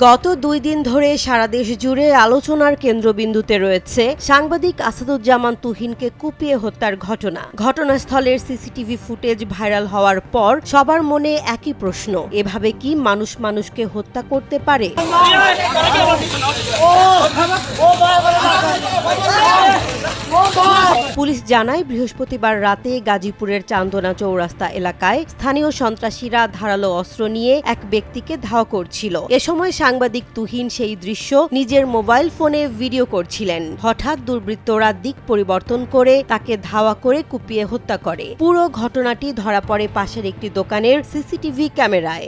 গত ২ দিন ধরে সারা দেশ জুড়ে আলোচনার কেন্দ্রবিন্দুতে রয়েছে সাংবাদিক আসাদুজ্জামান তুহিনকে কুপিয়ে হত্যার ঘটনা। ঘটনাস্থলের সিসিটিভি ফুটেজ ভাইরাল হওয়ার পর সবার মনে একই প্রশ্ন, এভাবে কি মানুষ মানুষকে হত্যা করতে পারে? পুলিশ জানায়, বৃহস্পতিবার রাতে গাজীপুরের চান্দনা চৌরাস্তা এলাকায় স্থানীয় সন্ত্রাসীরা ধারালো অস্ত্র নিয়ে এক ব্যক্তিকে ধাওয়া করছিল। এ সময় সাংবাদিক তুহিন সেই দৃশ্য নিজের মোবাইল ফোনে ভিডিও করছিলেন। হঠাৎ দুর্বৃত্তরা দিক পরিবর্তন করে তাকে ধাওয়া করে কুপিয়ে হত্যা করে। পুরো ঘটনাটি ধরা পড়ে পাশের একটি দোকানের সিসিটিভি ক্যামেরায়।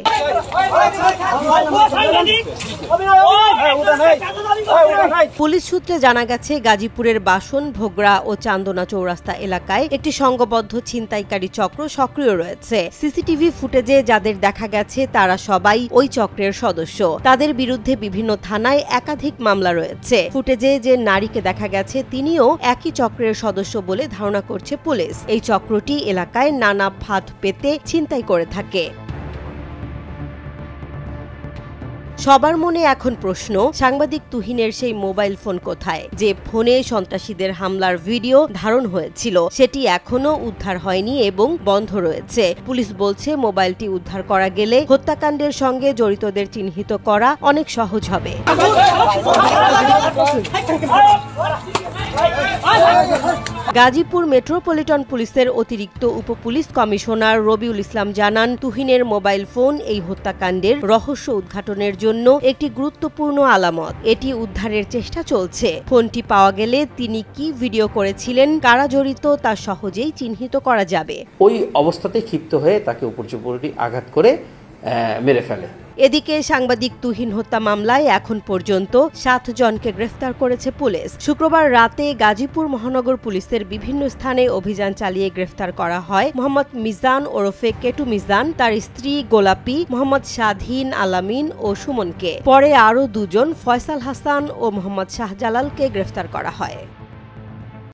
পুলিশ সূত্রে জানা গেছে, গাজীপুরের বাসন, ভোগড়া ও চান্দনা চৌরাস্তা এলাকায় একটি সংঘবদ্ধ ছিনতাইকারী চক্র সক্রিয় রয়েছে। সিসিটিভি ফুটেজে যাদের দেখা গেছে তারা সবাই ওই চক্রের সদস্য। তাদের বিরুদ্ধে বিভিন্ন থানায় একাধিক মামলা রয়েছে। ফুটেজে যে নারীকে দেখা গেছে তিনিও একই চক্রের সদস্য বলে ধারণা করছে পুলিশ। এই চক্রটি এলাকায় নানা ফাঁদ পেতে ছিনতাই করে থাকে। সবার মনে এখন প্রশ্ন, সাংবাদিক তুহিনের সেই মোবাইল ফোন কোথায়? যে ফোনে সন্ত্রাসীদের হামলার ভিডিও ধারণ হয়েছিল সেটি এখনো উদ্ধার হয়নি এবং বন্ধ রয়েছে। পুলিশ বলছে, মোবাইলটি উদ্ধার করা গেলে হত্যাকাণ্ডের সঙ্গে জড়িতদের চিহ্নিত করা অনেক সহজ হবে। গাজীপুর মেট্রোপলিটন পুলিশের অতিরিক্ত উপপুলিশ কমিশনার রবিউল ইসলাম জানান, তুহিনের মোবাইল ফোন এই হত্যাকাণ্ডের রহস্য উদ্ঘাটনের জন্য একটি গুরুত্বপূর্ণ আলামত। এটি উদ্ধারের চেষ্টা চলছে। ফোনটি পাওয়া গেলে তিনি কি ভিডিও করেছিলেন, কারা জড়িত তা সহজেই চিহ্নিত করা যাবে। ওই অবস্থাতে ক্ষিপ্ত হয়ে তাকে উপর্যুপরি আঘাত করে মেরে ফেলে। এদিকে সাংবাদিক তুহিন হত্যা মামলায় এখন পর্যন্ত 7 জনকে গ্রেফতার করেছে পুলিশ। শুক্রবার রাতে গাজীপুর মহানগর পুলিশের বিভিন্ন স্থানে অভিযান চালিয়ে গ্রেফতার করা হয় মোহাম্মদ মিজান ওরফে কেটু মিজান, তার স্ত্রী গোলাপী, মোহাম্মদ স্বাধীন, আলামিন ও সুমনকে। পরে আরও 2 জন ফয়সাল হাসান ও মোহাম্মদ শাহজালালকে গ্রেফতার করা হয়।